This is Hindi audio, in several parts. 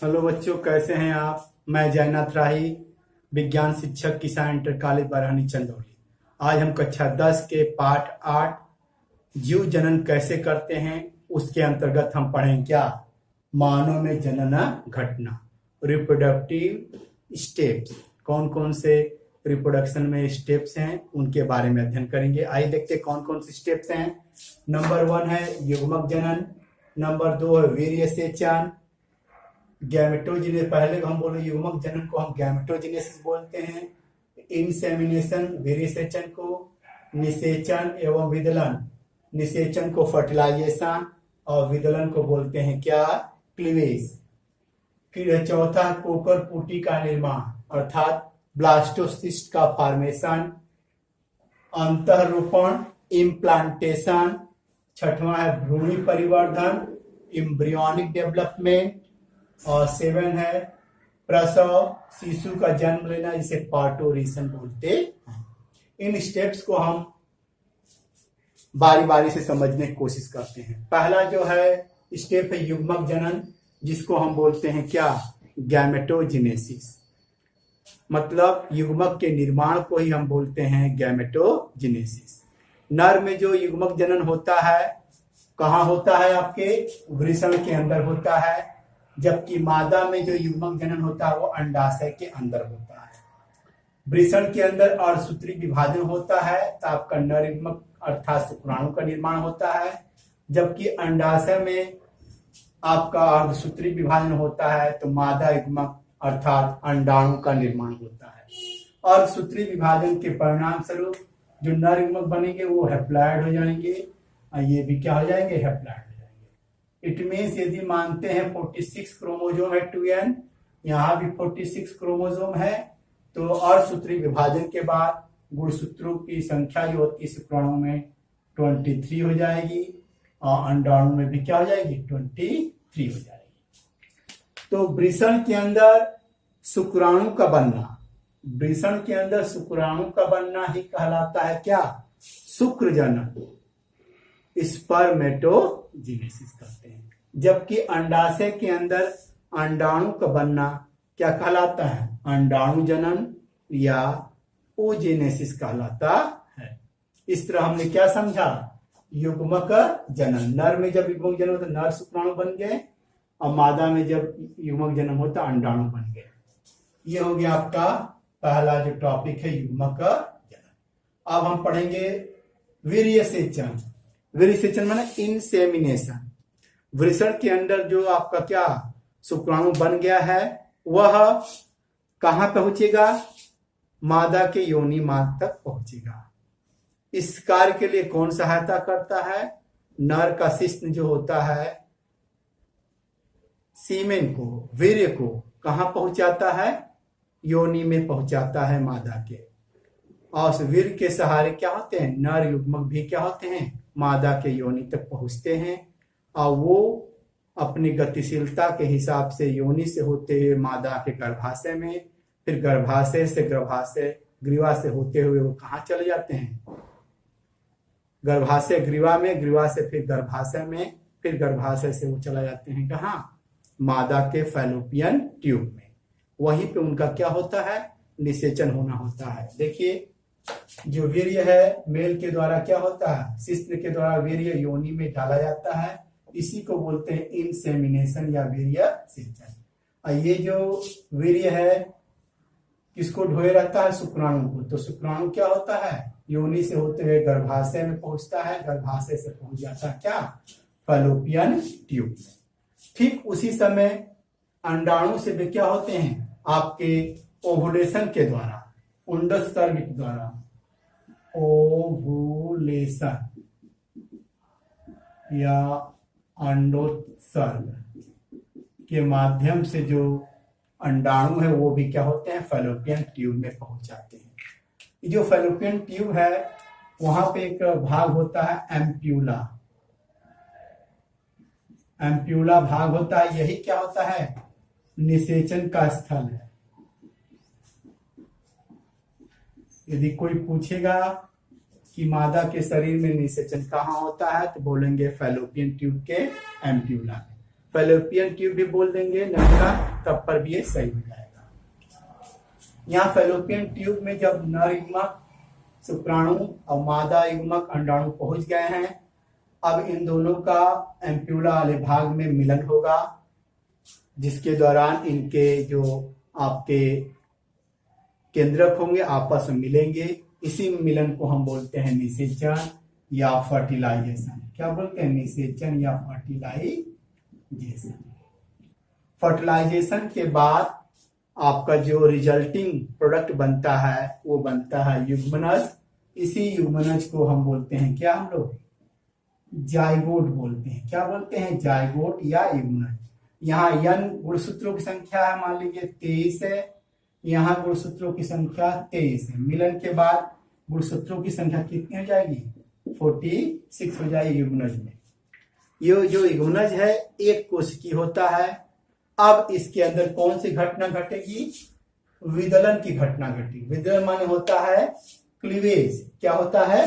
हेलो बच्चों, कैसे हैं आप। मैं जयनाथ राही, विज्ञान शिक्षक किसान इंटर कॉलेज बरहनी चंदौली। आज हम कक्षा 10 के पाठ 8 जीव जनन कैसे करते हैं उसके अंतर्गत हम पढ़ें क्या, मानव में जनन घटना, रिप्रोडक्टिव स्टेप्स। कौन कौन से रिप्रोडक्शन में स्टेप्स हैं उनके बारे में अध्ययन करेंगे। आइए देखते हैं कौन कौन से स्टेप्स हैं। नंबर 1 है युग्मक जनन, नंबर 2 है वीर्य सेचन, गैमेटोजेनेसिस। पहले हम बोले युग्मक जनन को हम गैमेटोजेनेसिस बोलते हैं, इंसेमिनेशन वीर्य सेचन को, निषेचन एवं विदलन, निषेचन को फर्टिलाइजेशन और विदलन को बोलते हैं क्या, क्लीवेज। फिर चौथा कोकर पुटी का निर्माण अर्थात ब्लास्टोसिस्ट का फॉर्मेशन, अंतःरोपण इम्प्लांटेशन। छठवां है भ्रूणी परिवर्धन एम्ब्रियोनिक डेवलपमेंट, और 7 है प्रसव शिशु का जन्म लेना जिसे पार्टोरेशन बोलते हैं। इन स्टेप्स को हम बारी बारी से समझने की कोशिश करते हैं। पहला जो है स्टेप है युग्मक जनन, जिसको हम बोलते हैं क्या, गैमेटोजेनेसिस। मतलब युग्मक के निर्माण को ही हम बोलते हैं गैमेटोजेनेसिस। नर में जो युग्मक जनन होता है कहाँ होता है, आपके वृषण के अंदर होता है, जबकि मादा में जो युग्मक जनन होता है वो अंडाशय के अंदर होता है। वृषण के अंदर अर्धसूत्री विभाजन होता है तो आपका नर युग्मक अर्थात शुक्राणु का निर्माण होता है, जबकि अंडाशय में आपका अर्धसूत्री विभाजन होता है तो मादा युग्मक अर्थात अंडाणु का निर्माण होता है। अर्धसूत्री विभाजन के परिणाम स्वरूप जो नर युग्मक बनेंगे वो हैप्लॉइड हो जाएंगे और ये भी क्या हो जाएंगे, हैप्लॉइड। इट मीन्स यदि मानते हैं 46 क्रोमोजोम है 2n, यहाँ भी 46 क्रोमोजोम है, तो अर्धसूत्री विभाजन के बाद गुणसूत्रों की संख्या जो होती है शुक्राणु में 23 हो जाएगी और अंडाणु में भी क्या हो जाएगी, 23 हो जाएगी। तो वृषण के अंदर शुक्राणु का बनना, वृषण के अंदर शुक्राणु का बनना ही कहलाता है क्या, शुक्र जनन, स्पर्मेटोजेनेसिस करते हैं। जबकि अंडाशय के अंदर अंडाणु का बनना क्या कहलाता है, अंडाणु जनन या ओजेनेसिस कहलाता है। इस तरह हमने क्या समझा, युग्मक जनन, नर में जब युग्मक जनन होता नर शुक्राणु बन गए और मादा में जब युग्मक जन्म होता अंडाणु बन गए। ये हो गया आपका पहला जो टॉपिक है युग्मक जनन। अब हम पढ़ेंगे वीर्य सेचन। वीर्य सेचन माने इंसेमिनेशन। वृषण के अंदर जो आपका क्या शुक्राणु बन गया है वह कहां पहुंचेगा, मादा के योनि मार्ग तक पहुंचेगा। इस कार्य के लिए कौन सहायता करता है, नर का शिश्न जो होता है सीमेन को, वीर्य को कहां पहुंचाता है, योनि में पहुंचाता है मादा के। और उस वीर्य के सहारे क्या होते हैं, नर युग्मक भी क्या होते हैं, मादा के योनि तक पहुंचते हैं और वो अपनी गतिशीलता के हिसाब से योनि से होते हुए मादा के गर्भाशय में, फिर गर्भाशय से ग्रीवा से होते हुए वो कहाँ चले जाते हैं, गर्भाशय ग्रीवा में, ग्रीवा से फिर गर्भाशय में, फिर गर्भाशय से वो चला जाते हैं कहाँ, मादा के फैलोपियन ट्यूब में। वहीं पे उनका क्या होता है, निषेचन होना होता है। देखिए जो वीर्य है मेल के द्वारा क्या होता है, शिश्न के द्वारा वीर्य योनि में डाला जाता है, इसी को बोलते हैं इंसेमिनेशन या वीर्य सेचन। और ये जो वीर्य है किसको ढोए रहता है, शुक्राणु को। तो शुक्राणु क्या होता है, योनि से होते हुए गर्भाशय में पहुंचता है, गर्भाशय से पहुंच जाता है क्या, फैलोपियन ट्यूब में। ठीक उसी समय अंडाणु से भी क्या होते हैं, आपके ओवुलेशन के द्वारा, उंडस्सर्ग के द्वारा, ओवुलेशन या अंडोत्सर्ग के माध्यम से जो अंडाणु है वो भी क्या होते हैं, फैलोपियन ट्यूब में पहुंच जाते हैं। जो फैलोपियन ट्यूब है वहां पे एक भाग होता है एम्प्यूला, एम्प्यूला भाग होता है, यही क्या होता है, निषेचन का स्थल है। यदि कोई पूछेगा कि मादा के शरीर में निषेचन कहाँ होता है तो बोलेंगे फैलोपियन ट्यूब के एम्प्यूला में। फैलोपियन ट्यूब भी बोल देंगे नलिका, तब पर भी ये सही हो जाएगा। यहाँ फैलोपियन ट्यूब में जब नर युग्मक शुक्राणु और मादा युग्मक अंडाणु पहुंच गए हैं, अब इन दोनों का एम्प्यूला वाले भाग में मिलन होगा, जिसके दौरान इनके जो आपके केंद्रक होंगे आपस में मिलेंगे। इसी मिलन को हम बोलते हैं निषेचन या फर्टिलाइजेशन। क्या बोलते हैं? निषेचन या फर्टिलाइजेशन। फर्टिलाइजेशन के बाद आपका जो रिजल्टिंग प्रोडक्ट बनता है वो बनता है युग्मनज। इसी युग्मनज को हम बोलते हैं क्या? हम लोग जाइगोट बोलते हैं। क्या बोलते हैं? जाइगोट या युग्मनज। यहाँ यन गुणसूत्रों की संख्या है, मान लीजिए 23 है, यहाँ गुणसूत्रों की संख्या 23 है। मिलन के बाद गुणसूत्रों की संख्या कितनी हो जाएगी? 46 हो जाएगी युग्मनज में। ये जो युग्मनज है एक कोशिकी होता है। अब इसके अंदर कौन सी घटना घटेगी? विदलन की घटना घटेगी। विदलन माने होता है क्लीवेज। क्या होता है?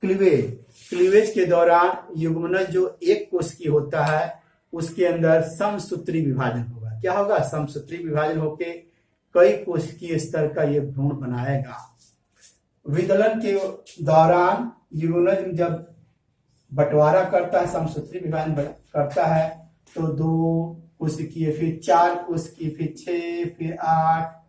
क्लीवेज। क्लीवेज के दौरान युग्मनज जो एक कोशिकी होता है उसके अंदर समसूत्री विभाजन होगा। क्या होगा? समसूत्री विभाजन होके कई कोशिकीय स्तर का ये भ्रूण बनाएगा। विदलन के दौरान युग्मनज जब बंटवारा करता है, समसूत्री विभाजन करता है, तो 2 कोशिकीय, फिर 4 कोशिकीय, फिर 6, फिर 8,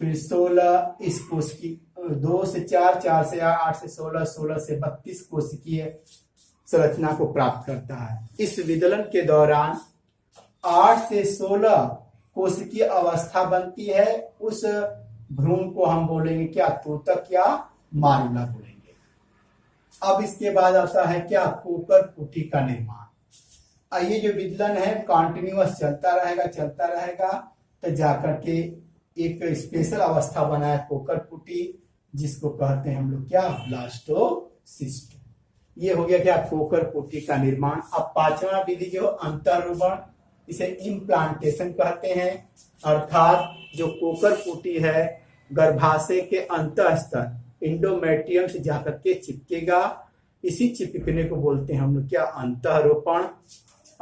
फिर 16, इस कोशिकी 2 से 4, 4 से 8 से 16, 16 से 32 कोशिकीय संरचना को प्राप्त करता है। इस विदलन के दौरान 8 से 16 कोशिकीय अवस्था बनती है। उस भ्रूण को हम बोलेंगे क्या? तूतक या मारुला बोलेंगे। अब इसके बाद आता है क्या? कोकर पुटी का निर्माण। ये जो विदलन है कॉन्टिन्यूअस चलता रहेगा तो जाकर के एक स्पेशल अवस्था बना है कोकर पुटी, जिसको कहते हैं हम लोग क्या? ब्लास्टोसिस्ट। ये हो गया क्या? कोकर पुटी का निर्माण। अब 5वां विधि जो अंतःरोपण, इसे इम्प्लांटेशन कहते हैं। अर्थात जो कोकर पुटी है गर्भाशय के अंतःस्तर इंडोमेट्रियम से जाकर के चिपकेगा। इसी चिपकने को बोलते हैं हम लोग क्या? अंतःरोपण।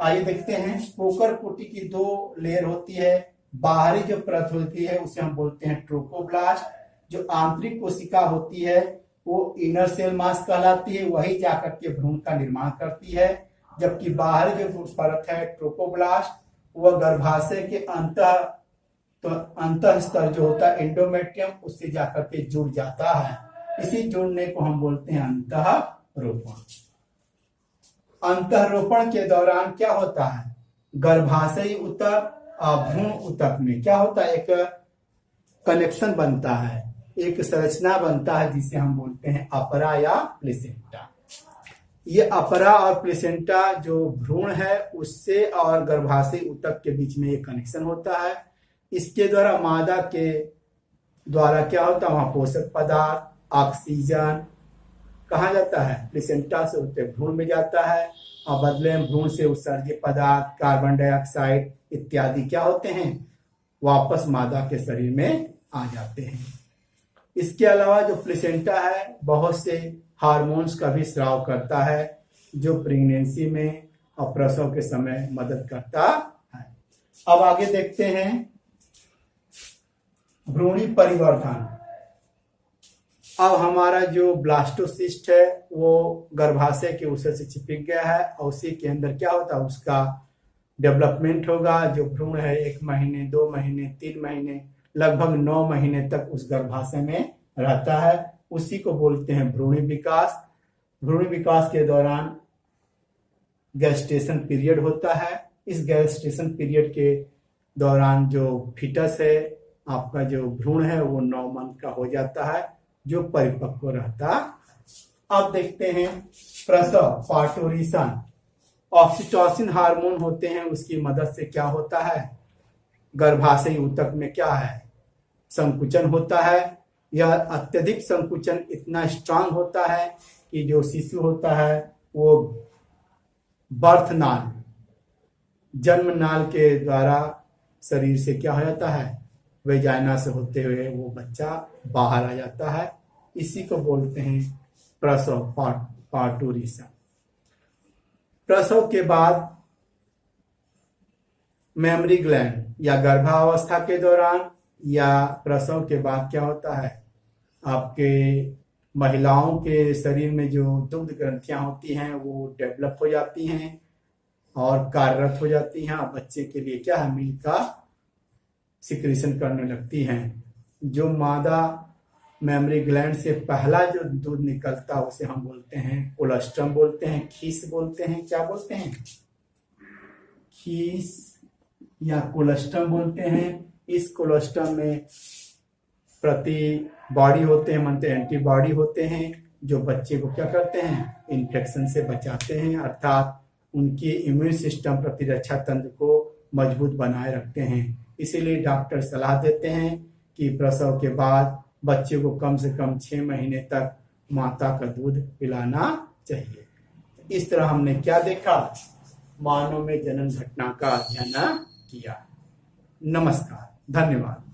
आइए देखते हैं। कोकर पुटी की 2 लेयर होती है। बाहरी जो परत होती है उसे हम बोलते हैं ट्रोकोब्लास्ट। जो आंतरिक कोशिका होती है वो इनर सेल मास कहलाती है, वही जाकर के भ्रूण का निर्माण करती है। जबकि बाहरी जो परत है ट्रोकोब्लास्ट, वह गर्भाशय के अंतः स्तर जो होता है एंडोमेट्रियम, उससे जाकर के जुड़ जाता है। इसी जुड़ने को हम बोलते हैं अंतःरोपण। अंतःरोपण के दौरान क्या होता है? गर्भाशयी ऊतक और भ्रूण ऊतक में क्या होता है? एक कनेक्शन बनता है, एक संरचना बनता है, जिसे हम बोलते हैं अपरा या प्लेसेंटा। ये अपरा और प्लेसेंटा जो भ्रूण है उससे और गर्भाशयी ऊतक के बीच में एक कनेक्शन होता है। इसके द्वारा मादा के द्वारा क्या होता है? वहां पोषक पदार्थ, ऑक्सीजन कहा जाता है? प्लेसेंटा से होते भ्रूण में जाता है, और बदले में भ्रूण से उत्सर्जित पदार्थ, कार्बन डाइऑक्साइड इत्यादि क्या होते हैं? वापस मादा के शरीर में आ जाते हैं। इसके अलावा जो प्लेसेंटा है बहुत से हार्मोन्स का भी स्राव करता है, जो प्रेगनेंसी में और प्रसव के समय मदद करता है। अब आगे देखते हैं भ्रूणी परिवर्धन। अब हमारा जो ब्लास्टोसिस्ट है वो गर्भाशय के ऊसर से चिपक गया है, और उसी के अंदर क्या होता है? उसका डेवलपमेंट होगा। जो भ्रूण है 1 महीने, 2 महीने, 3 महीने, लगभग 9 महीने तक उस गर्भाशय में रहता है। उसी को बोलते हैं भ्रूणी विकास। भ्रूणी विकास के दौरान गैस्टेशन पीरियड होता है। इस गैस्टेशन पीरियड के दौरान जो फीटस है, आपका जो भ्रूण है, वो 9 मंथ का हो जाता है, जो परिपक्व रहता है। अब देखते हैं प्रसव, पार्टोरिशन। ऑक्सीटोसिन हार्मोन होते हैं, उसकी मदद से क्या होता है? गर्भाशयी ऊतक में क्या है? संकुचन होता है। यह अत्यधिक संकुचन इतना स्ट्रांग होता है कि जो शिशु होता है वो बर्थ नाल, जन्म नाल के द्वारा शरीर से क्या हो जाता है? वेजाइना से होते हुए वो बच्चा बाहर आ जाता है। इसी को बोलते हैं प्रसव, पार्टोरिशन। प्रसव के बाद मेमरी ग्लैंड या गर्भावस्था के दौरान या प्रसव के बाद क्या होता है, आपके महिलाओं के शरीर में जो दुग्ध ग्रंथियां होती हैं वो डेवलप हो जाती हैं और कार्यरत हो जाती हैं। बच्चे के लिए क्या है, मिल्क का सिक्रीशन करने लगती हैं। जो मादा मेमरी ग्लैंड से पहला जो दूध निकलता है उसे हम बोलते हैं कोलोस्ट्रम बोलते हैं, खीस बोलते हैं। क्या बोलते हैं? खीस या कोलोस्ट्रम बोलते हैं। इस कोलोस्ट्रम में प्रति बॉडी होते हैं, मानते एंटीबॉडी होते हैं जो बच्चे को क्या करते हैं, इन्फेक्शन से बचाते हैं, अर्थात उनकी इम्यून सिस्टम प्रतिरक्षा तंत्र को मजबूत बनाए रखते हैं। इसीलिए डॉक्टर सलाह देते हैं कि प्रसव के बाद बच्चे को कम से कम 6 महीने तक माता का दूध पिलाना चाहिए। इस तरह हमने क्या देखा, मानव में जनन घटना का अध्ययन किया। नमस्कार, धन्यवाद।